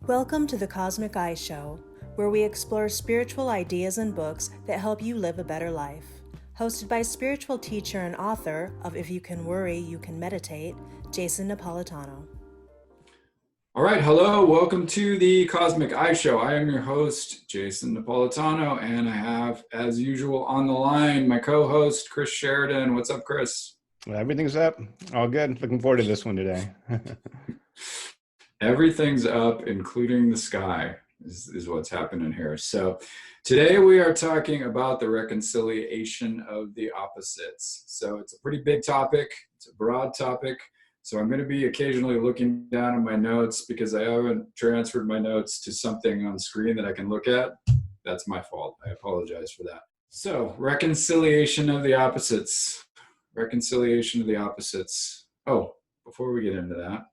Welcome to the Cosmic Eye Show, where we explore spiritual ideas and books that help you live a better life. Hosted by spiritual teacher and author of If You Can Worry, You Can Meditate, Jason Napolitano. All right, hello, welcome to the Cosmic Eye Show. I am your host, Jason Napolitano, and I have, as usual, on the line, my co-host, Chris Sheridan. What's up, Chris? Well, everything's up. All good. Looking forward to this one today. Everything's up, including the sky, is what's happening here. So today we are talking about the reconciliation of the opposites. So it's a pretty big topic. It's a broad topic. So I'm going to be occasionally looking down at my notes because I haven't transferred my notes to something on screen that I can look at. That's my fault. I apologize for that. So reconciliation of the opposites. Reconciliation of the opposites. Oh, before we get into that,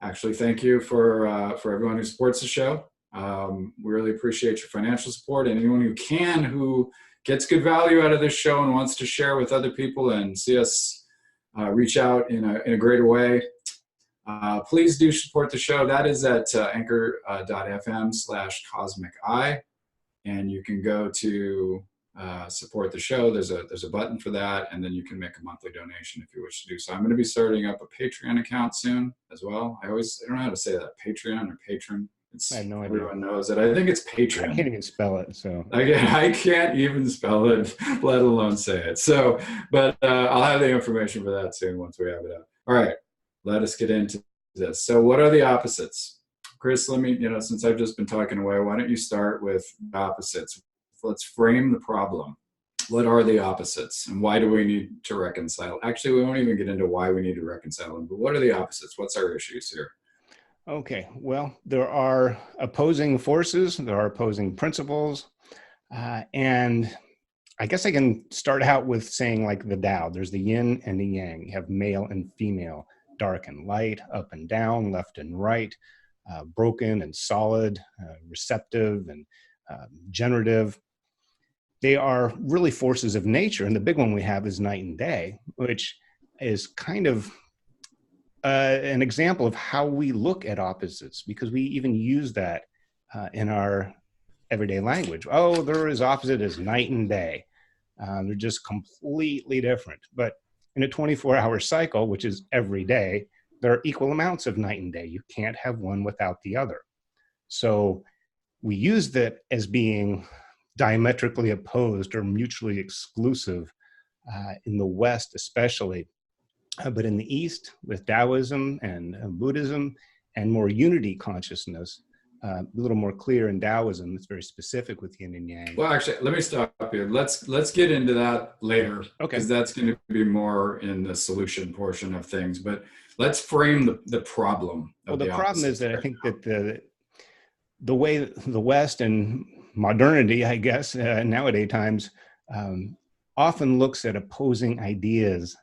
actually, thank you for everyone who supports the show. We really appreciate your financial support. And anyone who gets good value out of this show and wants to share with other people and see us reach out in a greater way, please do support the show. That is at anchor.fm/cosmic eye. And you can go to support the show. There's a button for that, and then you can make a monthly donation if you wish to do so. I'm going to be starting up a Patreon account soon as well. I don't know how to say that, Patreon or patron. I have no idea. Everyone knows it. I think it's Patreon. I can't even spell it. So I can't even spell it, let alone say it. So, but I'll have the information for that soon once we have it up. All right, let us get into this. So what are the opposites? Chris, let me, since I've just been talking away, why don't you start with the opposites? Let's frame the problem. What are the opposites and why do we need to reconcile? Actually, we won't even get into why we need to reconcile them, but what are the opposites? What's our issues here? Okay, well, there are opposing forces, there are opposing principles, and I guess I can start out with saying like the Tao. There's the yin and the yang. You have male and female, dark and light, up and down, left and right, broken and solid, receptive and generative. They are really forces of nature, and the big one we have is night and day, which is kind of an example of how we look at opposites, because we even use that in our everyday language. Oh, they're as opposite as night and day. They're just completely different. But in a 24-hour cycle, which is every day, there are equal amounts of night and day. You can't have one without the other. So we use that as being diametrically opposed or mutually exclusive in the West especially. But in the East, with Taoism and Buddhism and more unity consciousness, a little more clear in Taoism, it's very specific with yin and yang. Well, actually, let me stop here. Let's get into that later, okay, because that's going to be more in the solution portion of things. But let's frame the problem. Well, the problem is that I think that the way the West and modernity, I guess, nowadays times, often looks at opposing ideas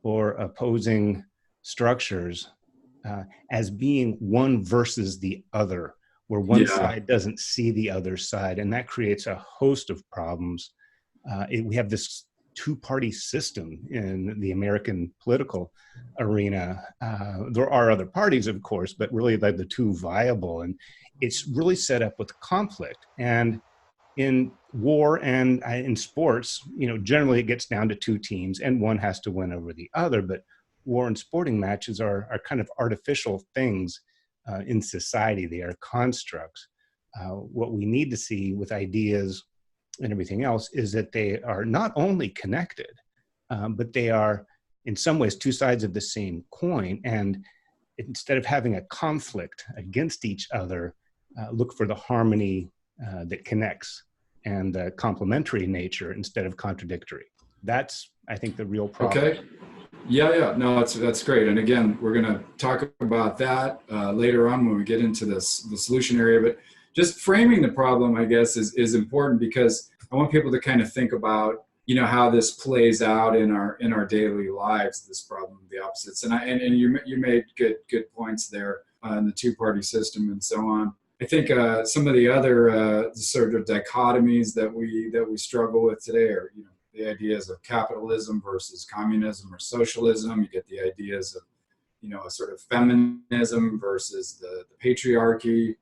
or opposing structures as being one versus the other, where one side doesn't see the other side. And that creates a host of problems. We have this two-party system in the American political arena. There are other parties, of course, but really they're the two viable. And it's really set up with conflict. And in war and in sports, generally it gets down to two teams and one has to win over the other. But war and sporting matches are kind of artificial things in society. They are constructs. What we need to see with ideas and everything else is that they are not only connected, but they are in some ways two sides of the same coin. And instead of having a conflict against each other, look for the harmony that connects and the complementary nature instead of contradictory. That's, I think, the real problem. Okay. Yeah. No, that's great. And again, we're going to talk about that later on when we get into the solution area. But just framing the problem, I guess, is important, because I want people to kind of think about, how this plays out in our daily lives, this problem of the opposites. And you made good points there on the two-party system and so on. I think some of the other sort of dichotomies that we struggle with today are, the ideas of capitalism versus communism or socialism. You get the ideas of a sort of feminism versus the patriarchy.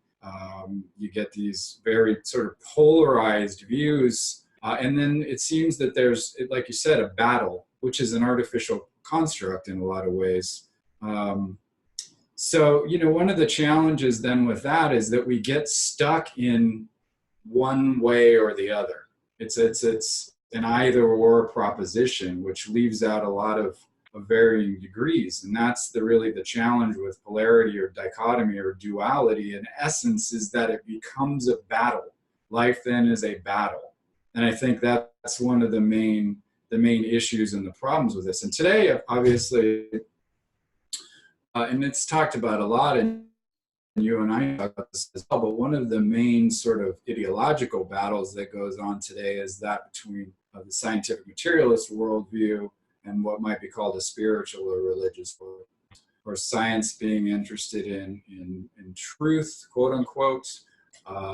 You get these very sort of polarized views. And then it seems that there's, like you said, a battle, which is an artificial construct in a lot of ways. So, one of the challenges then with that is that we get stuck in one way or the other. It's an either or proposition, which leaves out a lot of varying degrees. And that's really the challenge with polarity or dichotomy or duality, in essence, is that it becomes a battle. Life then is a battle. And I think that's one of the main issues and the problems with this. And today, obviously, and it's talked about a lot, and you and I talk about this as well, but one of the main sort of ideological battles that goes on today is that between the scientific materialist worldview and what might be called a spiritual or religious world, or science being interested in truth, quote unquote,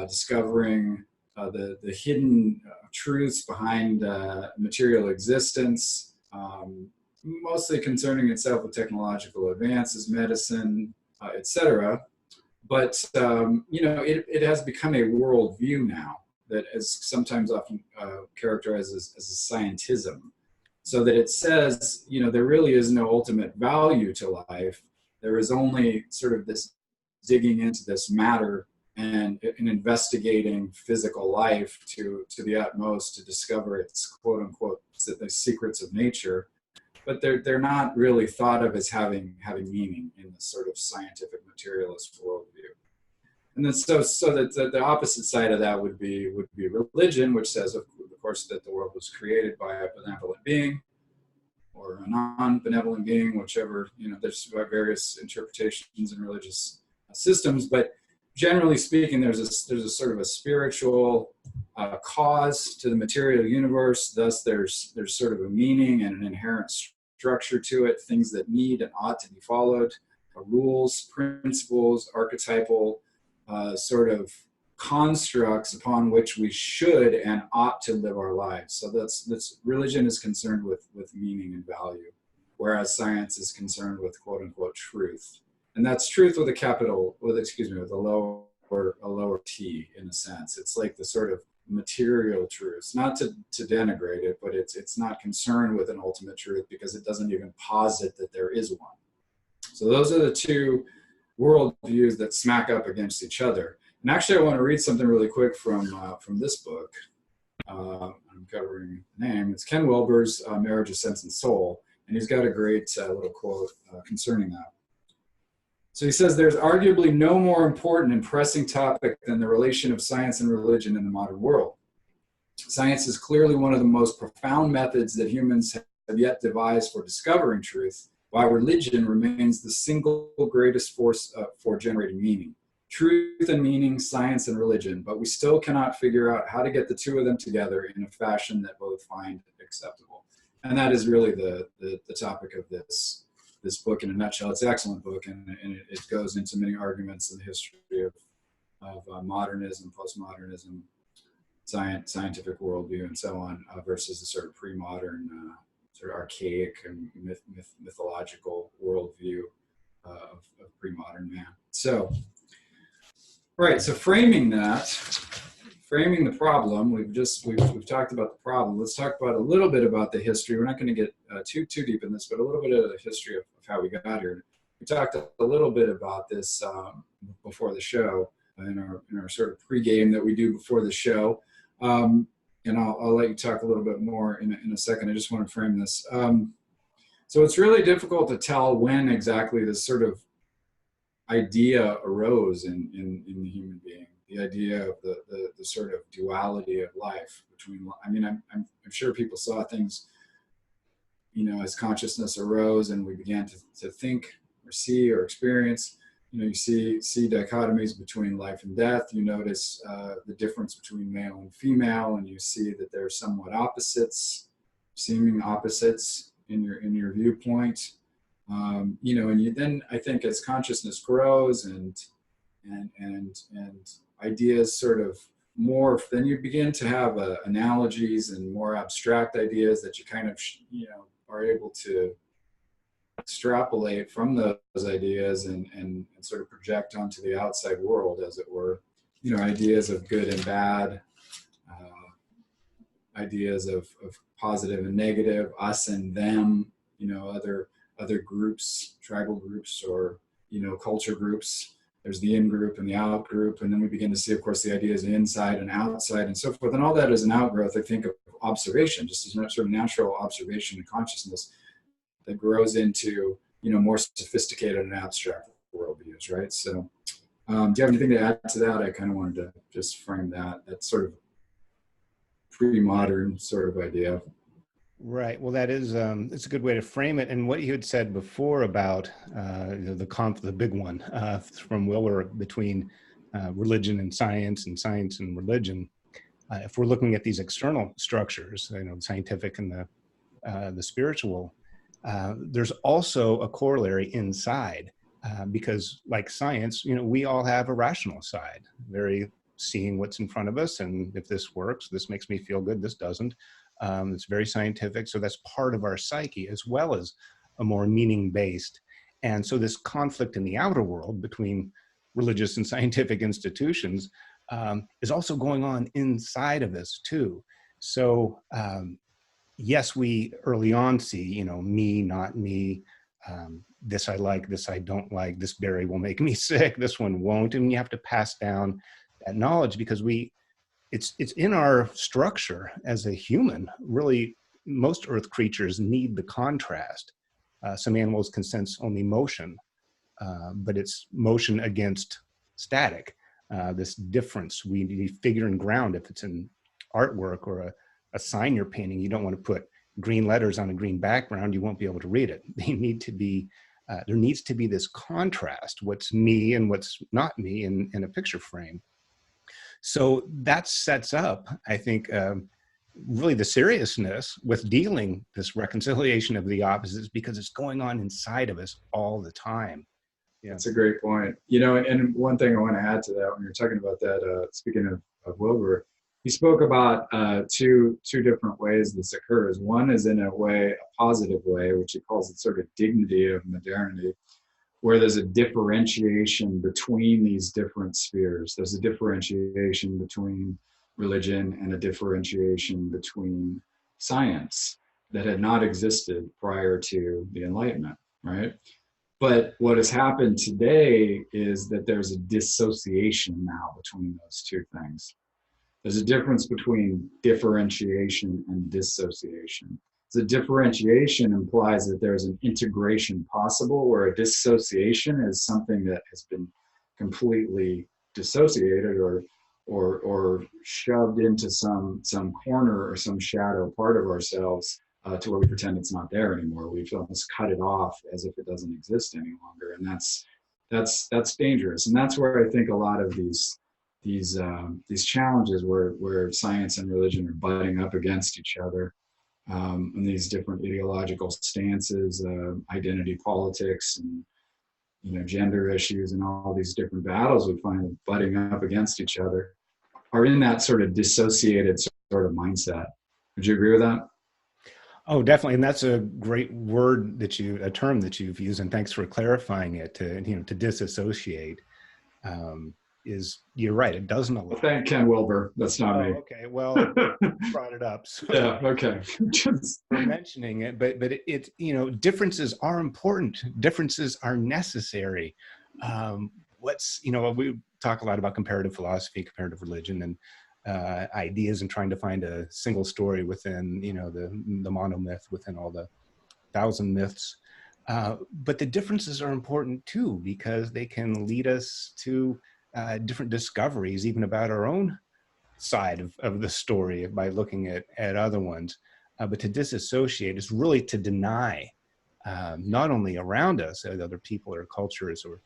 discovering the hidden truths behind material existence, mostly concerning itself with technological advances, medicine, etc. But it has become a worldview now that is sometimes often characterized as a scientism. So that it says, there really is no ultimate value to life. There is only sort of this digging into this matter and investigating physical life to the utmost to discover its quote unquote the secrets of nature. But they're not really thought of as having meaning in the sort of scientific materialist worldview. And then so that the opposite side of that would be religion, which says, of course, that the world was created by a benevolent being or a non-benevolent being, whichever, there's various interpretations in religious systems, but generally speaking, there's a sort of a spiritual cause to the material universe. Thus, there's sort of a meaning and an inherent structure to it, things that need and ought to be followed, rules, principles, archetypal sort of constructs upon which we should and ought to live our lives. So that's religion is concerned with meaning and value, whereas science is concerned with quote unquote truth. And that's truth with a lower T in a sense. It's like the sort of material truths, not to denigrate it, but it's not concerned with an ultimate truth because it doesn't even posit that there is one. So those are the two worldviews that smack up against each other. And actually, I want to read something really quick from this book. I'm covering the name. It's Ken Wilber's Marriage of Sense and Soul, and he's got a great little quote concerning that. So he says, there's arguably no more important and pressing topic than the relation of science and religion in the modern world. Science is clearly one of the most profound methods that humans have yet devised for discovering truth, while religion remains the single greatest force for generating meaning. Truth and meaning, science and religion, but we still cannot figure out how to get the two of them together in a fashion that both find acceptable. And that is really the topic of this book in a nutshell. It's an excellent book, and it goes into many arguments in the history of modernism, postmodernism, scientific worldview, and so on, versus the sort of pre-modern, sort of archaic and mythological worldview of pre-modern man. So, right. So framing the problem, we've talked about the problem. Let's talk about a little bit about the history. We're not going to get too deep in this, but a little bit of the history of how we got here. We talked a little bit about this before the show in our sort of pregame that we do before the show, and I'll let you talk a little bit more in a second. I just want to frame this. So it's really difficult to tell when exactly this sort of idea arose in the human being. The idea of the sort of duality of life between, I'm sure people saw things, as consciousness arose and we began to think or see or experience, you see dichotomies between life and death. You notice the difference between male and female, and you see that they're somewhat seeming opposites in your viewpoint. And then I think as consciousness grows and ideas sort of morph, then you begin to have analogies and more abstract ideas that you kind of, are able to extrapolate from those ideas and sort of project onto the outside world, as it were. Ideas of good and bad, ideas of positive and negative, us and them, other groups, tribal groups, or culture groups. There's the in group and the out group, and then we begin to see, of course, the ideas inside and outside and so forth. And all that is an outgrowth, I think, of observation, just as sort of natural observation and consciousness that grows into more sophisticated and abstract worldviews, right? So, do you have anything to add to that? I kind of wanted to just frame that sort of pre-modern sort of idea. Right. Well, that is it's a good way to frame it. And what you had said before about the big one from Wilber between religion and science and religion. If we're looking at these external structures, the scientific and the spiritual, there's also a corollary inside, because like science, we all have a rational side, very seeing what's in front of us, and if this works, this makes me feel good, this doesn't. It's very scientific, so that's part of our psyche, as well as a more meaning-based. And so this conflict in the outer world between religious and scientific institutions is also going on inside of us too. So yes, we early on see, me, not me, this I like, this I don't like, this berry will make me sick, this one won't. And you have to pass down that knowledge, because it's in our structure as a human. Really, most earth creatures need the contrast. Some animals can sense only motion, but it's motion against static. This difference, we need figure and ground. If it's an artwork or a sign you're painting, you don't want to put green letters on a green background, you won't be able to read it. They need to be, there needs to be this contrast, what's me and what's not me in a picture frame. So that sets up, I think, really the seriousness with dealing this reconciliation of the opposites, because it's going on inside of us all the time. Yeah. That's a great point. And one thing I want to add to that, when you're talking about that, speaking of Wilber, he spoke about two different ways this occurs. One is in a way, a positive way, which he calls it sort of dignity of modernity, where there's a differentiation between these different spheres. There's a differentiation between religion and a differentiation between science that had not existed prior to the Enlightenment, right? But what has happened today is that there's a dissociation now between those two things. There's a difference between differentiation and dissociation. The differentiation implies that there's an integration possible, where a dissociation is something that has been completely dissociated or shoved into some corner or some shadow part of ourselves, to where we pretend it's not there anymore. We've almost cut it off as if it doesn't exist any longer, and that's dangerous. And that's where I think a lot of these challenges, where science and religion are butting up against each other. And these different ideological stances, identity politics, and gender issues, and all these different battles we find butting up against each other, are in that sort of dissociated sort of mindset. Would you agree with that? Oh, definitely, and that's a great a term that you've used, and thanks for clarifying it. To disassociate. You're right, it doesn't allow. Thank Ken Wilber. That's not me. Okay, well, brought it up. So yeah, okay. for mentioning it, but it differences are important. Differences are necessary. We talk a lot about comparative philosophy, comparative religion, and ideas, and trying to find a single story within the monomyth, within all the thousand myths. But the differences are important too, because they can lead us to different discoveries, even about our own side of the story, by looking at other ones. But to disassociate is really to deny, not only around us, other people or cultures or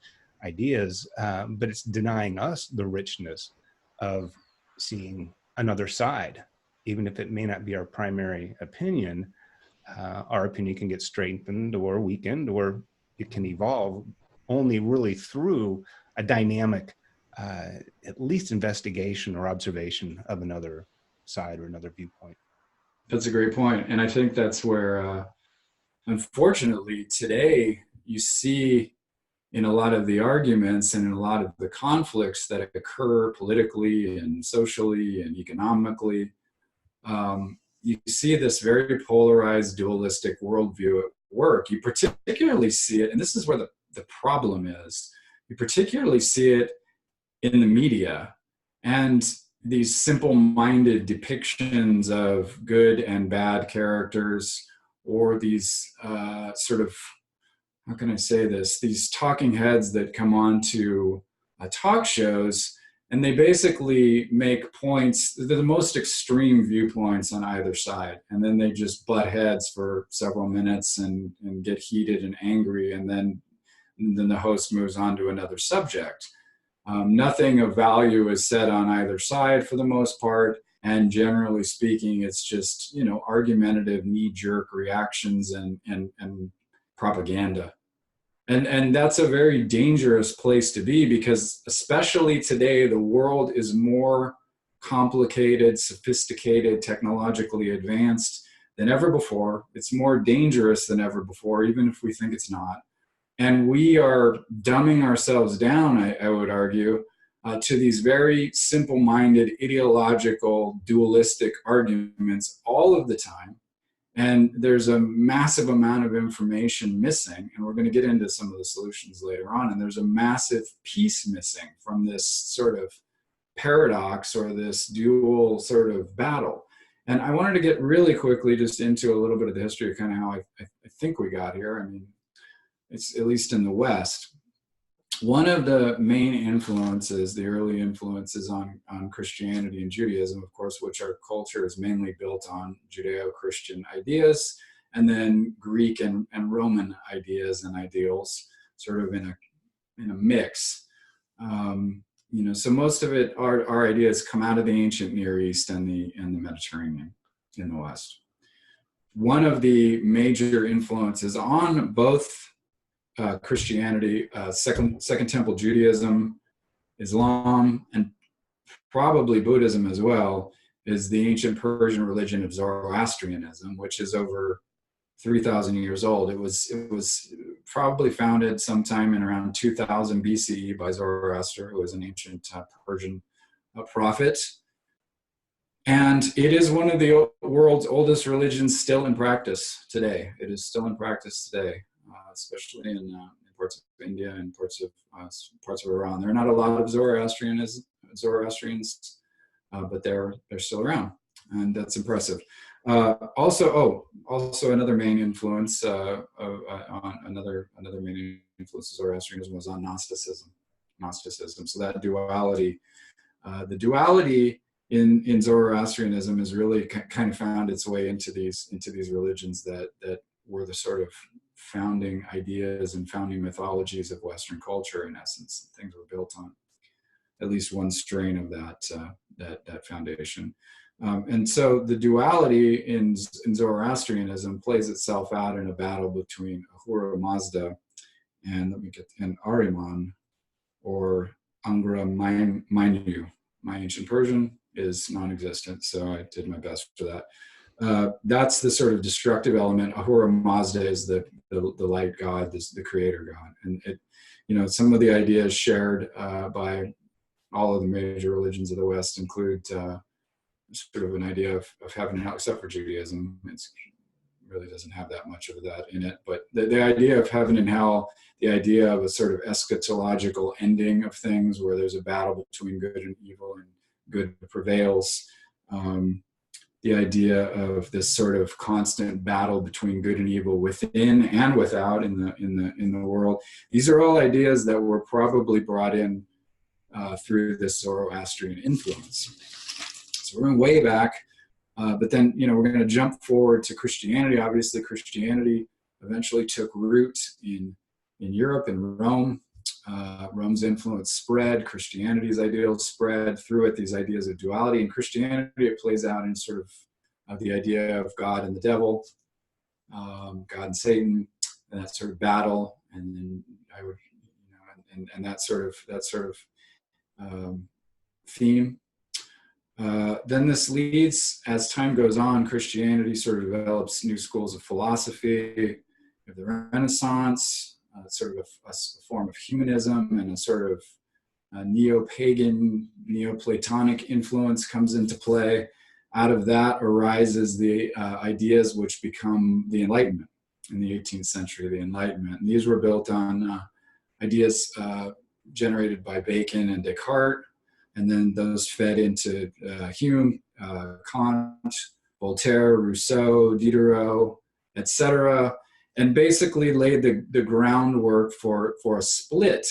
ideas, but it's denying us the richness of seeing another side. Even if it may not be our primary opinion, our opinion can get strengthened or weakened, or it can evolve only really through a dynamic, at least investigation or observation of another side or another viewpoint. That's a great point. And I think that's where unfortunately, today you see in a lot of the arguments and in a lot of the conflicts that occur politically and socially and economically, you see this very polarized dualistic worldview at work. You particularly see it, and this is where the problem is, you particularly see it in the media and these simple-minded depictions of good and bad characters, or these sort of, how can I say this, these talking heads that come on to talk shows, and they basically make points, they're the most extreme viewpoints on either side, and then they just butt heads for several minutes and get heated and angry, and then the host moves on to another subject. Nothing of value is said on either side for the most part, and generally speaking, it's just, you know, argumentative knee-jerk reactions and propaganda. And that's a very dangerous place to be, because especially today, the world is more complicated, sophisticated, technologically advanced than ever before. It's more dangerous than ever before, even if we think it's not. And we are dumbing ourselves down, I would argue, to these very simple-minded, ideological, dualistic arguments all of the time. And there's a massive amount of information missing, and we're going to get into some of the solutions later on. And there's a massive piece missing from this sort of paradox or this dual sort of battle. And I wanted to get really quickly just into a little bit of the history of kind of how I think we got here. I mean, it's at least in the West. One of the main influences, the early influences on Christianity and Judaism, of course, which our culture is mainly built on Judeo-Christian ideas, and then Greek and Roman ideas and ideals, sort of in a mix. You know, so most of it, our ideas come out of the ancient Near East and the Mediterranean in the West. One of the major influences on both Christianity, Second Temple Judaism, Islam, and probably Buddhism as well, is the ancient Persian religion of Zoroastrianism, which is over 3,000 years old. It was probably founded sometime in around 2000 BCE by Zoroaster, who was an ancient Persian prophet. And it is one of the world's oldest religions still in practice today. It is still in practice today. Especially in parts of India and parts of Iran. There are not a lot of Zoroastrians, but they're still around, and that's impressive. Also another main influence on another main influence of Zoroastrianism was on Gnosticism. So that duality, the duality in Zoroastrianism has really kind of found its way into these religions that were the sort of founding ideas and founding mythologies of Western culture. In essence, things were built on at least one strain of that foundation. And so the duality in Zoroastrianism plays itself out in a battle between Ahura Mazda and Ahriman, or Angra Mainyu. My ancient Persian is non-existent, so I did my best for that. That's the sort of destructive element. Ahura Mazda is the light god, the creator god, and it, you know, some of the ideas shared by all of the major religions of the West include sort of an idea of heaven and hell, except for Judaism. It really doesn't have that much of that in it. But the idea of heaven and hell, the idea of a sort of eschatological ending of things where there's a battle between good and evil and good prevails. The idea of this sort of constant battle between good and evil within and without in the world. These are all ideas that were probably brought in through this Zoroastrian influence. So we're going way back, but then, you know, we're going to jump forward to Christianity. Obviously, Christianity eventually took root in Europe and Rome. Rome's influence spread, Christianity's ideals spread through it, these ideas of duality. In Christianity, it plays out in sort of the idea of God and the devil, God and Satan, and that sort of battle. And then I would, you know, and that sort of theme. Then this leads, as time goes on, Christianity sort of develops new schools of philosophy, We have the Renaissance, sort of a form of humanism, and a sort of neo-pagan, Neoplatonic influence comes into play. Out of that arises the ideas which become the Enlightenment in the 18th century, the Enlightenment. And these were built on ideas generated by Bacon and Descartes, and then those fed into Hume, Kant, Voltaire, Rousseau, Diderot, etc., and basically laid the groundwork for a split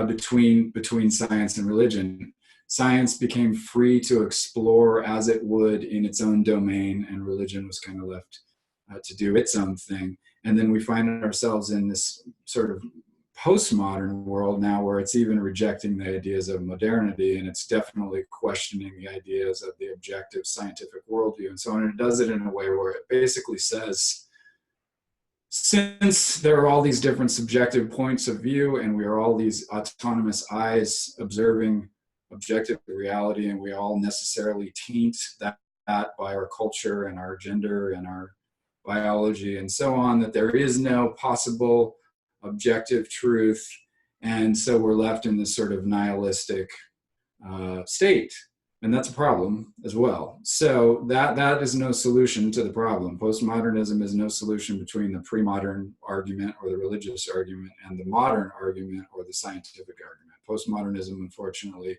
between science and religion. Science became free to explore as it would in its own domain, and religion was kind of left to do its own thing. And then we find ourselves in this sort of postmodern world now where it's even rejecting the ideas of modernity, and it's definitely questioning the ideas of the objective scientific worldview and so on. And it does it in a way where it basically says, since there are all these different subjective points of view, and we are all these autonomous eyes observing objective reality, and we all necessarily taint that by our culture and our gender and our biology and so on, that there is no possible objective truth, and so we're left in this sort of nihilistic state, and that's a problem as well. So that is no solution to the problem. Postmodernism is no solution between the pre-modern argument or the religious argument and the modern argument or the scientific argument. Postmodernism, unfortunately,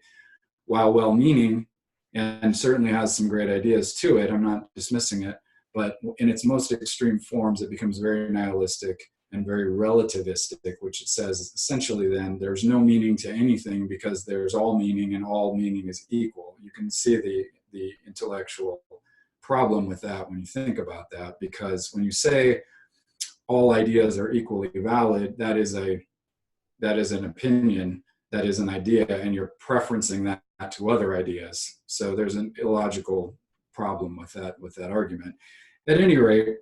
while well-meaning and certainly has some great ideas to it, I'm not dismissing it, but in its most extreme forms, it becomes very nihilistic and very relativistic, which it says essentially then there's no meaning to anything because there's all meaning, and all meaning is equal. You can see the intellectual problem with that when you think about that, because when you say all ideas are equally valid, that is an opinion, that is an idea, and you're preferencing that to other ideas. So there's an illogical problem with that argument. At any rate,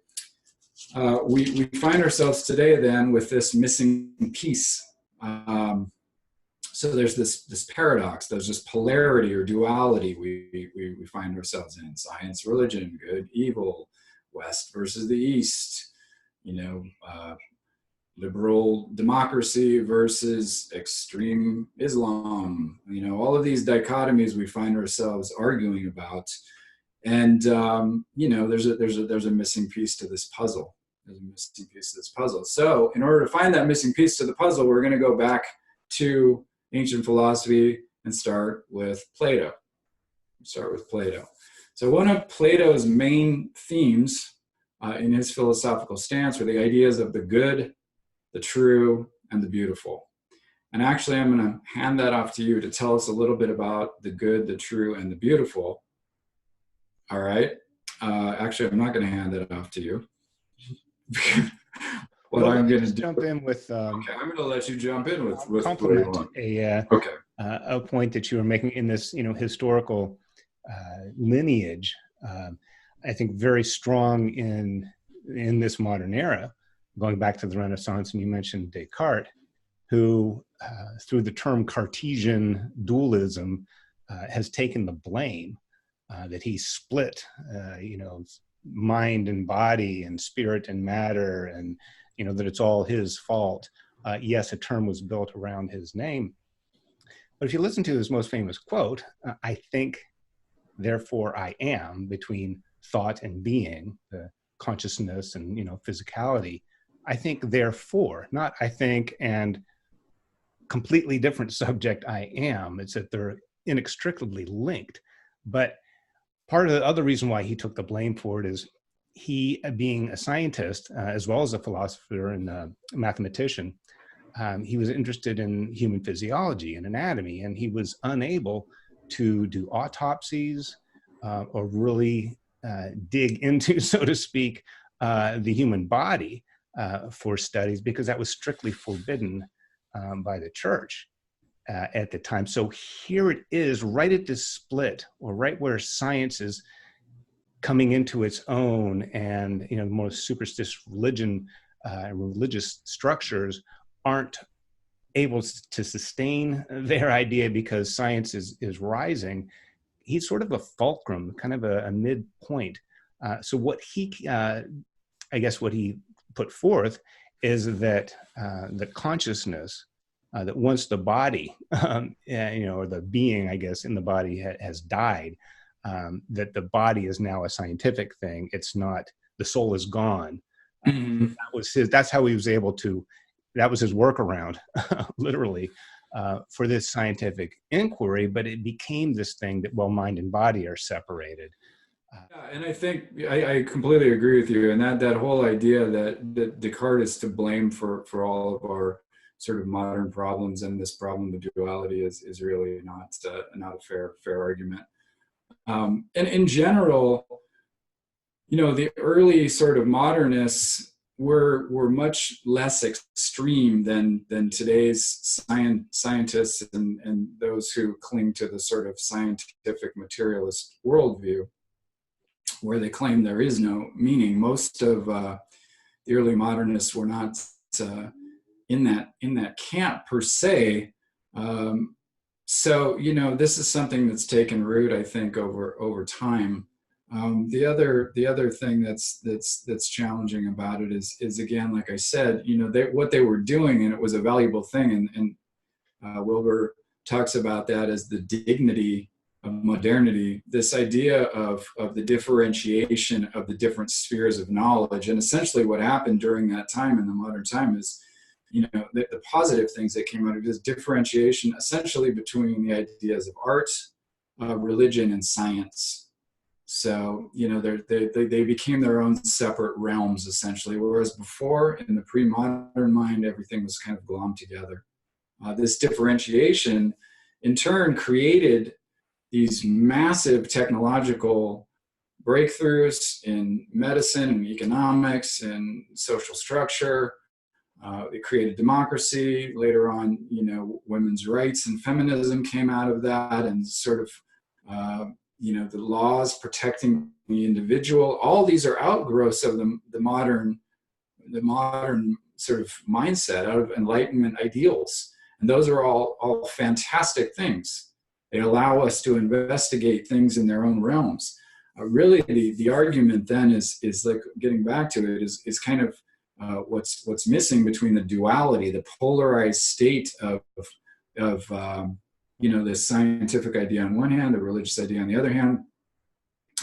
we find ourselves today then with this missing piece. So there's this paradox, there's this polarity or duality we find ourselves in: science, religion, good, evil, West versus the East, liberal democracy versus extreme Islam, all of these dichotomies we find ourselves arguing about. And there's a missing piece to this puzzle. There's a missing piece to this puzzle. So in order to find that missing piece to the puzzle, we're going to go back to ancient philosophy and start with Plato. So one of Plato's main themes in his philosophical stance were the ideas of the good, the true, and the beautiful. And actually, I'm going to hand that off to you to tell us a little bit about the good, the true, and the beautiful. All right. Actually, I'm not going to hand it off to you. I'm going to jump in with. Okay, I'm going to let you jump in with compliment a point that you were making in this, historical lineage. I think very strong in this modern era, going back to the Renaissance, and you mentioned Descartes, who, through the term Cartesian Dualism, has taken the blame. That he split, mind and body and spirit and matter, and, that it's all his fault. Yes, a term was built around his name. But if you listen to his most famous quote, I think, therefore I am, between thought and being, the consciousness and, physicality. I think, therefore, not I think and completely different subject I am. It's that they're inextricably linked. But part of the other reason why he took the blame for it is he, being a scientist, as well as a philosopher and a mathematician, he was interested in human physiology and anatomy, and he was unable to do autopsies or really dig into, so to speak, the human body for studies, because that was strictly forbidden by the church at the time. So here it is, right at this split, or right where science is coming into its own, and the most superstitious religious structures aren't able to sustain their idea because science is rising. He's sort of a fulcrum, kind of a midpoint. So what he, I guess what he put forth is that the consciousness, that once the body, or the being, I guess, in the body has died, that the body is now a scientific thing. It's not, the soul is gone. That's how he was able to, that was his workaround, literally, for this scientific inquiry. But it became this thing that, well, mind and body are separated. Yeah, and I think I completely agree with you. And that whole idea that Descartes is to blame for all of our sort of modern problems, and this problem of duality is really not a fair argument. And in general, the early sort of modernists were much less extreme than today's scientists and those who cling to the sort of scientific materialist worldview, where they claim there is no meaning. Most of the early modernists were not in that camp per se. So this is something that's taken root, I think, over time. The other thing that's challenging about it is again, like I said, what they were doing, and it was a valuable thing, and Wilber talks about that as the dignity of modernity, this idea of the differentiation of the different spheres of knowledge. And essentially what happened during that time, in the modern time, is the positive things that came out of this differentiation essentially between the ideas of art, religion, and science. So they became their own separate realms, essentially, whereas before, in the pre-modern mind, everything was kind of glommed together. This differentiation in turn created these massive technological breakthroughs in medicine and economics and social structure. It created democracy. Later on, women's rights and feminism came out of that, and sort of, the laws protecting the individual. All these are outgrowths of the modern sort of mindset out of Enlightenment ideals, and those are all fantastic things. They allow us to investigate things in their own realms. Really, the argument then is like, getting back to it, is kind of what's missing between the duality, the polarized state of this scientific idea on one hand, the religious idea on the other hand.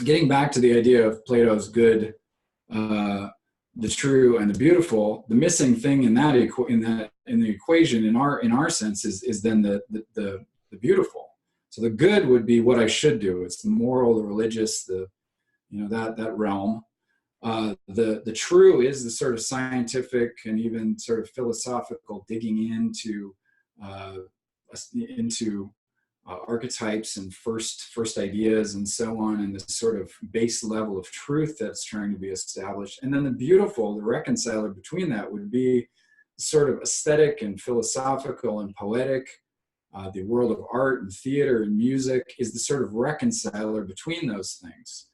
Getting back to the idea of Plato's good, the true, and the beautiful, the missing thing in the equation, in our sense, is then the beautiful. So the good would be what I should do. It's the moral, the religious, that realm. The true is the sort of scientific and even sort of philosophical digging into archetypes and first ideas and so on, and this sort of base level of truth that's trying to be established. And then the beautiful, the reconciler between that, would be sort of aesthetic and philosophical and poetic. The world of art and theater and music is the sort of reconciler between those things.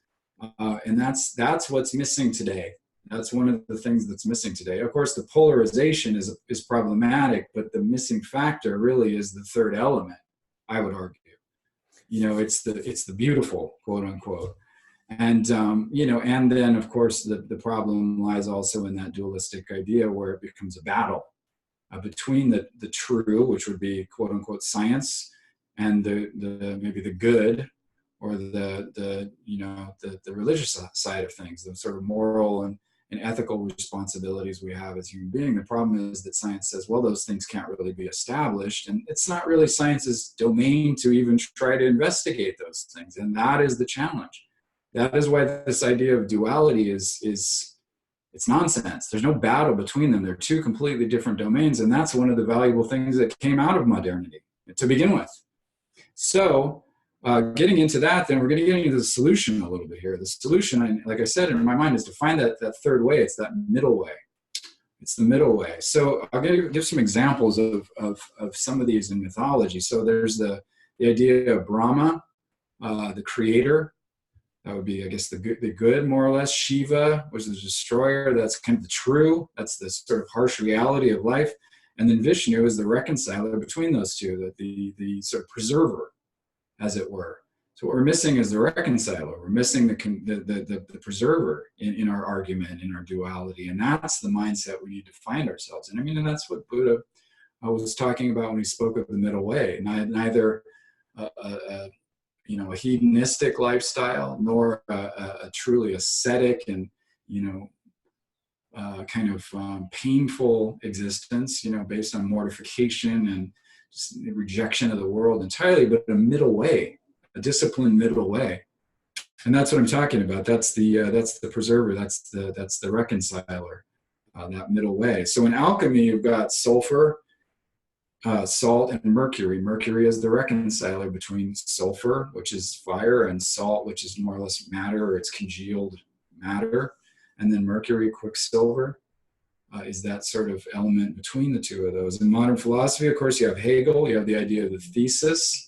And that's what's missing today. That's one of the things that's missing today. Of course, the polarization is problematic, but the missing factor really is the third element, I would argue. It's the beautiful, quote unquote. And and then of course the problem lies also in that dualistic idea, where it becomes a battle between the true, which would be quote unquote science, and the maybe the good, or the religious side of things, the sort of moral and ethical responsibilities we have as human beings. The problem is that science says, well, those things can't really be established, and it's not really science's domain to even try to investigate those things. And that is the challenge. That is why this idea of duality is it's nonsense. There's no battle between them. They're two completely different domains, and that's one of the valuable things that came out of modernity to begin with. So getting into that, then we're going to get into the solution a little bit here. The solution, like I said, in my mind, is to find that third way. It's that middle way. It's the middle way. So I'm going to give some examples of some of these in mythology. So there's the idea of Brahma, the creator. That would be, I guess, the good, more or less. Shiva was the destroyer. That's kind of the true. That's the sort of harsh reality of life. And then Vishnu is the reconciler between those two, the sort of preserver, as it were. So what we're missing is the reconciler. We're missing the preserver in our argument, in our duality. And that's the mindset we need to find ourselves in. I mean, and that's what Buddha was talking about when he spoke of the middle way. Neither a hedonistic lifestyle, nor a truly ascetic and, painful existence, based on mortification and just rejection of the world entirely, but a middle way, a disciplined middle way. And that's what I'm talking about. That's the preserver. That's the reconciler, that middle way. So in alchemy, you've got sulfur, salt, and mercury. Mercury is the reconciler between sulfur, which is fire, and salt, which is more or less matter, or it's congealed matter. And then mercury, quicksilver, is that sort of element between the two of those. In modern philosophy, of course, you have Hegel. You have the idea of the thesis,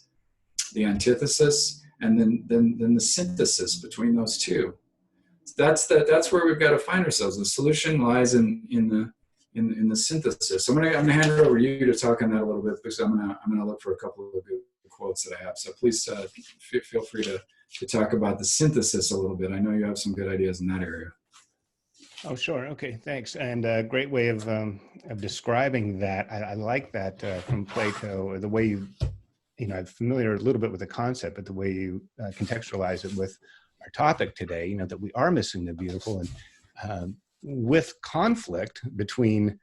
the antithesis, and then the synthesis between those two. That's where we've got to find ourselves. The solution lies in the synthesis. So I'm gonna hand it over to you to talk on that a little bit, because I'm gonna look for a couple of good quotes that I have. So please feel free to talk about the synthesis a little bit. I know you have some good ideas in that area. Oh, sure. Okay, thanks. And a great way of describing that. I like that from Plato, the way I'm familiar a little bit with the concept, but the way you contextualize it with our topic today, that we are missing the beautiful, and with conflict between,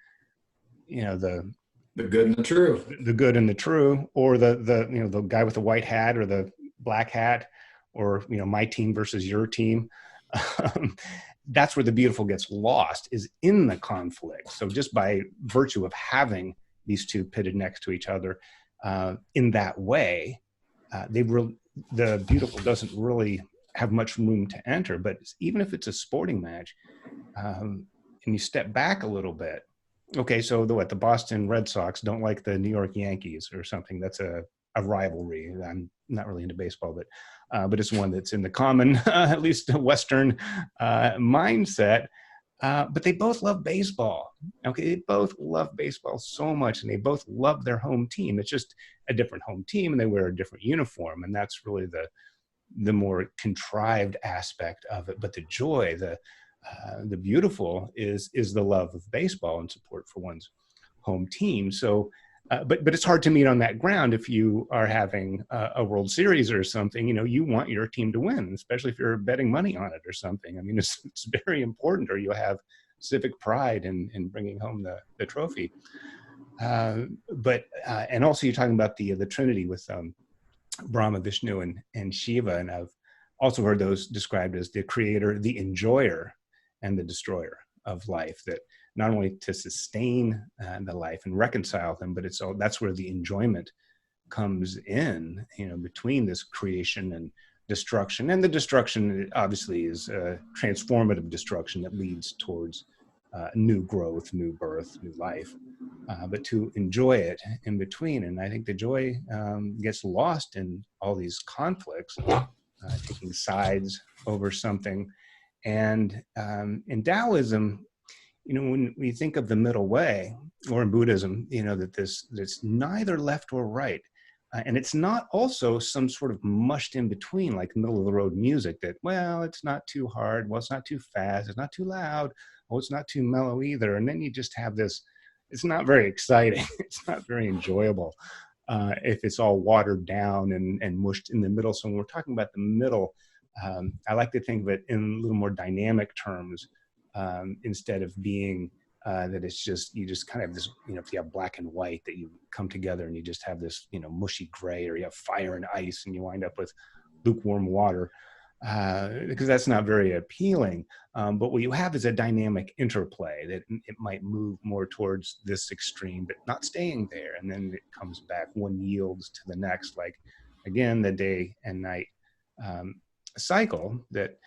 the good and the true, the good and the true, or the guy with the white hat or the black hat, or, my team versus your team. That's where the beautiful gets lost, is in the conflict. So just by virtue of having these two pitted next to each other, in that way, the beautiful doesn't really have much room to enter. But even if it's a sporting match, and you step back a little bit, okay, so the Boston Red Sox don't like the New York Yankees or something. That's a rivalry. I'm not really into baseball, but it's one that's in the common, at least Western mindset. But they both love baseball. Okay, they both love baseball so much, and they both love their home team. It's just a different home team, and they wear a different uniform, and that's really the more contrived aspect of it. But the joy, the beautiful is the love of baseball and support for one's home team. So. But it's hard to meet on that ground if you are having a World Series or something. You want your team to win, especially if you're betting money on it or something. I mean, it's very important, or you'll have civic pride in bringing home the trophy. And also you're talking about the Trinity with Brahma, Vishnu, and Shiva. And I've also heard those described as the creator, the enjoyer, and the destroyer of life, that not only to sustain the life and reconcile them, but that's where the enjoyment comes in, between this creation and destruction. And the destruction obviously is transformative destruction that leads towards new growth, new birth, new life, but to enjoy it in between. And I think the joy gets lost in all these conflicts, taking sides over something. And in Taoism, when we think of the middle way, or in Buddhism, that it's neither left or right. And it's not also some sort of mushed in between, like middle of the road music that, well, it's not too hard. Well, it's not too fast. It's not too loud. Oh, it's not too mellow either. And then you just have this, it's not very exciting. It's not very enjoyable if it's all watered down and mushed in the middle. So when we're talking about the middle, I like to think of it in a little more dynamic terms. Instead of being that it's just, you just kind of have this, if you have black and white, that you come together and you just have this, mushy gray, or you have fire and ice and you wind up with lukewarm water, because that's not very appealing. But what you have is a dynamic interplay that it might move more towards this extreme, but not staying there. And then it comes back, one yields to the next, like, again, the day and night cycle, that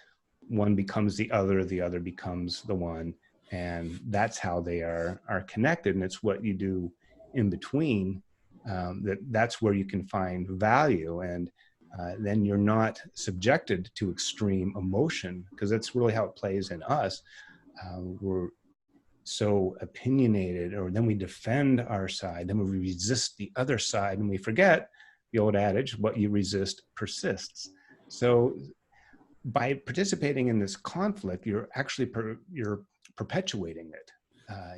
one becomes the other becomes the one, and that's how they are connected. And it's what you do in between, that's where you can find value, and then you're not subjected to extreme emotion, because that's really how it plays in us. We're so opinionated, or then we defend our side, then we resist the other side, and we forget the old adage, what you resist persists. So by participating in this conflict, you're actually you're perpetuating it.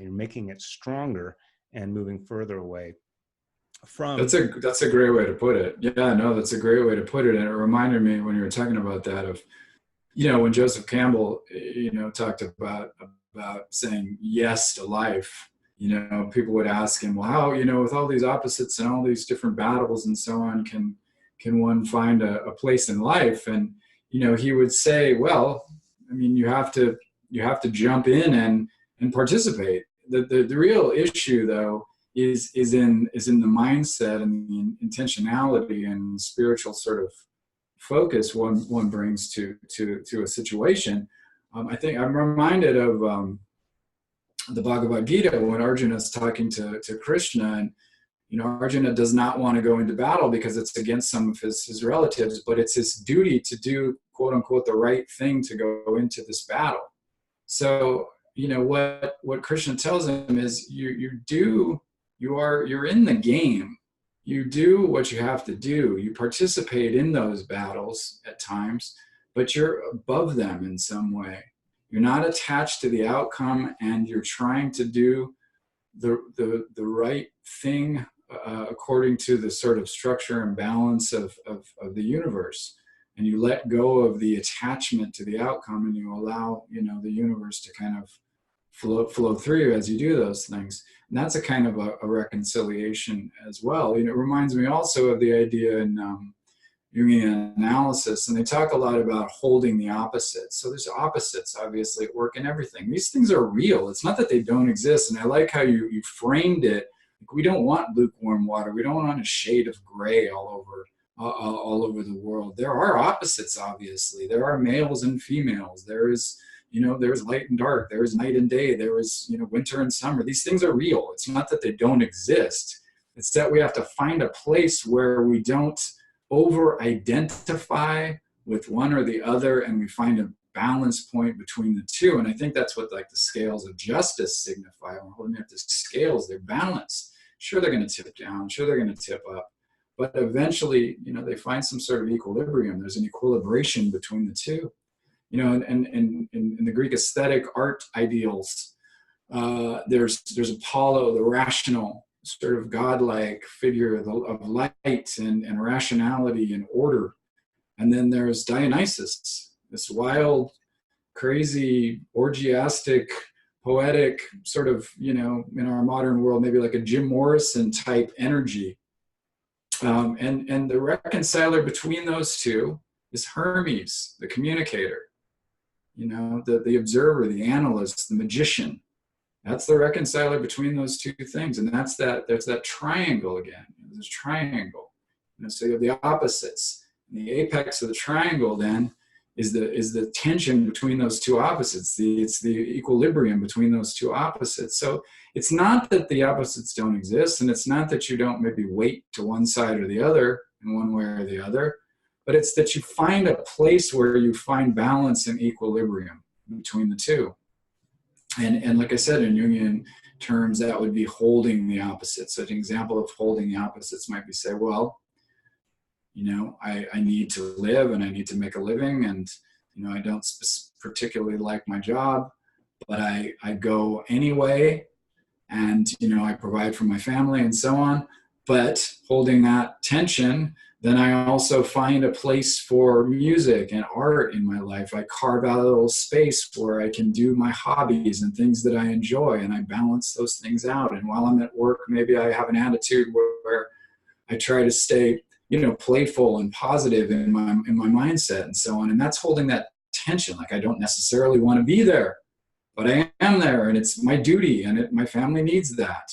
You're making it stronger and moving further away from. That's a great way to put it. Yeah, no, that's a great way to put it. And it reminded me when you were talking about that of, when Joseph Campbell, talked about saying yes to life. People would ask him, well, how, with all these opposites and all these different battles and so on, can one find a place in life? And he would say, well, I mean, you have to jump in and participate. The real issue, though, is in the mindset and the intentionality and spiritual sort of focus one brings to a situation. I think I'm reminded of the Bhagavad Gita when Arjuna is talking to Krishna, and Arjuna does not want to go into battle because it's against some of his relatives, but it's his duty to do, quote unquote, the right thing to go into this battle. So what Krishna tells him is you're in the game. You do what you have to do. You participate in those battles at times, but you're above them in some way. You're not attached to the outcome, and you're trying to do the right thing according to the sort of structure and balance of the universe. And you let go of the attachment to the outcome, and you allow the universe to kind of flow through you as you do those things. And that's a kind of a reconciliation as well. It reminds me also of the idea in Jungian analysis, and they talk a lot about holding the opposites. So there's opposites obviously at work in everything. These things are real. It's not that they don't exist. And I like how you framed it. Like, we don't want lukewarm water. We don't want a shade of gray all over the world. There are opposites, obviously. There are males and females. There's light and dark. There is night and day. There is, winter and summer. These things are real. It's not that they don't exist. It's that we have to find a place where we don't over-identify with one or the other, and we find a balance point between the two. And I think that's what like the scales of justice signify. When we're holding up the scales, they're balanced. Sure, they're going to tip down. Sure, they're going to tip up. But eventually, they find some sort of equilibrium. There's an equilibration between the two. And in the Greek aesthetic art ideals, there's Apollo, the rational, sort of godlike figure of light and rationality and order. And then there's Dionysus, this wild, crazy, orgiastic, poetic sort of, in our modern world, maybe like a Jim Morrison type energy. And the reconciler between those two is Hermes, the communicator. The observer, the analyst, the magician. That's the reconciler between those two things. And there's that triangle again. There's a triangle. So you have the opposites. And the apex of the triangle then is the tension between those two opposites. It's the equilibrium between those two opposites. So it's not that the opposites don't exist, and it's not that you don't maybe weight to one side or the other in one way or the other, but it's that you find a place where you find balance and equilibrium between the two. And like I said, in Jungian terms, that would be holding the opposites. So an example of holding the opposites might be say, well, I need to live and I need to make a living, and, I don't particularly like my job, but I go anyway, and, I provide for my family and so on. But holding that tension, then I also find a place for music and art in my life. I carve out a little space where I can do my hobbies and things that I enjoy, and I balance those things out. And while I'm at work, maybe I have an attitude where I try to stay, playful and positive in my mindset and so on. And that's holding that tension. Like, I don't necessarily want to be there, but I am there, and it's my duty, and my family needs that.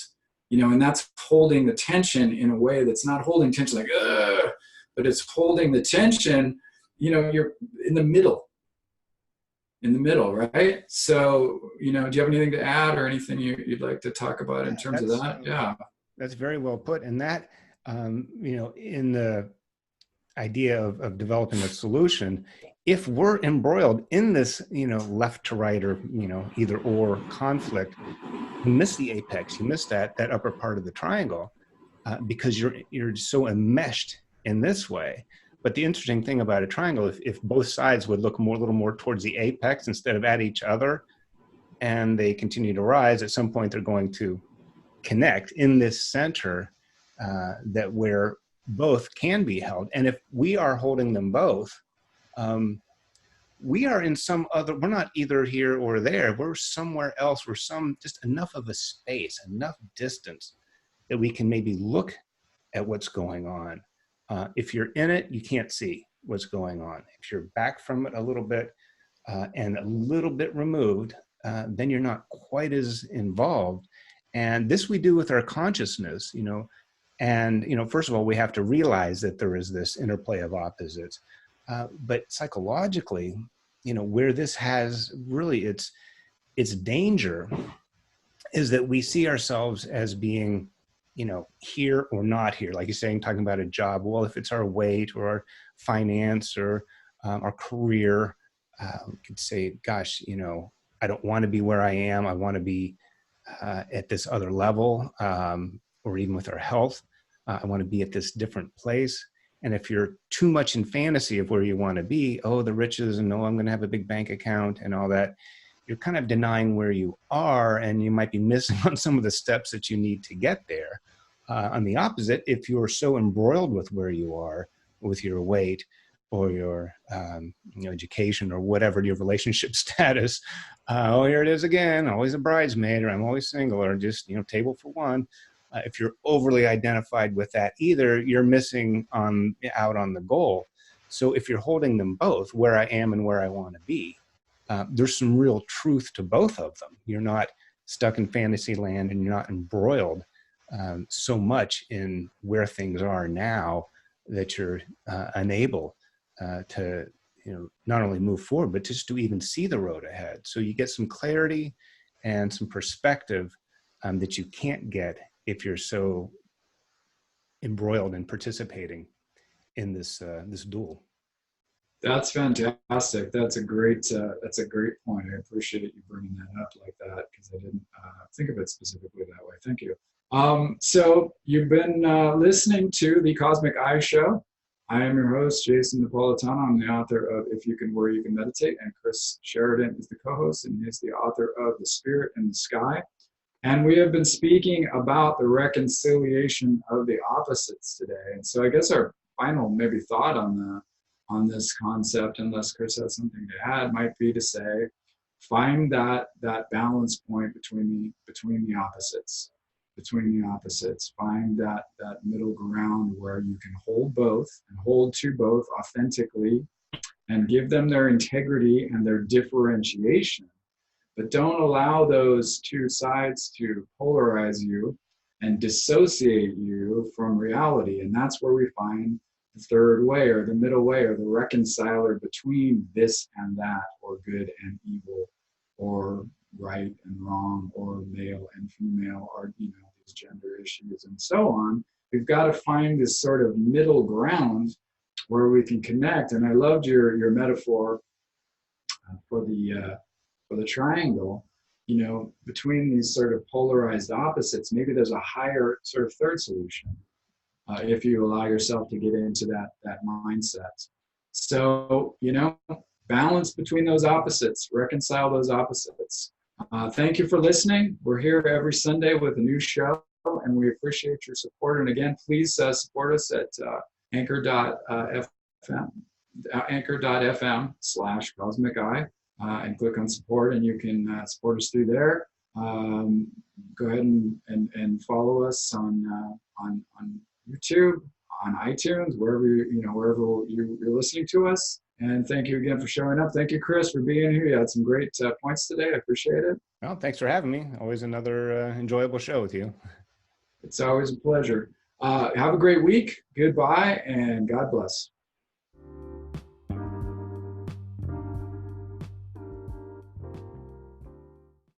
And that's holding the tension in a way that's not holding tension like, ugh, but it's holding the tension, you're in the middle, right? So, do you have anything to add or anything you'd like to talk about in terms of that? Yeah. That's very well put. And that, in the idea of developing a solution, if we're embroiled in this, left to right or, either or conflict, you miss the apex, you miss that upper part of the triangle because you're so enmeshed in this way. But the interesting thing about a triangle, if both sides would look a little more towards the apex instead of at each other, and they continue to rise, at some point they're going to connect in this center that where both can be held. And if we are holding them both, we are in some other, we're not either here or there, we're somewhere else, we're just enough of a space, enough distance that we can maybe look at what's going on. If you're in it, you can't see what's going on. If you're back from it a little bit and a little bit removed, then you're not quite as involved. And this we do with our consciousness, and, first of all, we have to realize that there is this interplay of opposites. But psychologically, where this has really its danger is that we see ourselves as being, here or not here. Like you're saying, talking about a job. Well, if it's our weight or our finance or our career, we could say, gosh, I don't want to be where I am. I want to be at this other level, or even with our health. I want to be at this different place. And if you're too much in fantasy of where you want to be, the riches, and I'm going to have a big bank account and all that, you're kind of denying where you are, and you might be missing on some of the steps that you need to get there. On the opposite, if you're so embroiled with where you are, with your weight or your education or whatever, your relationship status, here it is again, always a bridesmaid, or I'm always single, or just, table for one. If you're overly identified with that, either you're missing out on the goal. So if you're holding them both, where I am and where I want to be, there's some real truth to both of them. You're not stuck in fantasy land, and you're not embroiled so much in where things are now that you're unable to, not only move forward, but just to even see the road ahead. So you get some clarity and some perspective that you can't get if you're so embroiled in participating in this duel. That's fantastic. That's a great point. I appreciate you bringing that up like that, because I didn't think of it specifically that way. Thank you. So you've been listening to the Cosmic Eye Show. I am your host, Jason Napolitano. I'm the author of If You Can Worry, You Can Meditate, and Chris Sheridan is the co-host, and he's the author of The Spirit in the Sky. And we have been speaking about the reconciliation of the opposites today. And so I guess our final maybe thought on this concept, unless Chris has something to add, might be to say, find that balance point between the opposites. Find that middle ground where you can hold both and hold to both authentically and give them their integrity and their differentiation. But don't allow those two sides to polarize you and dissociate you from reality. And that's where we find the third way, or the middle way, or the reconciler between this and that, or good and evil, or right and wrong, or male and female, or these gender issues and so on. We've got to find this sort of middle ground where we can connect. And I loved your metaphor for the triangle, between these sort of polarized opposites. Maybe there's a higher sort of third solution if you allow yourself to get into that mindset. So, balance between those opposites, reconcile those opposites. Thank you for listening. We're here every Sunday with a new show, and we appreciate your support. And again, please support us at anchor.fm/Cosmic Eye. And click on support, and you can support us through there. Go ahead and follow us on YouTube, on iTunes, wherever you're listening to us. And thank you again for showing up. Thank you, Chris, for being here. You had some great points today. I appreciate it. Well, thanks for having me. Always another enjoyable show with you. It's always a pleasure. Have a great week. Goodbye, and God bless.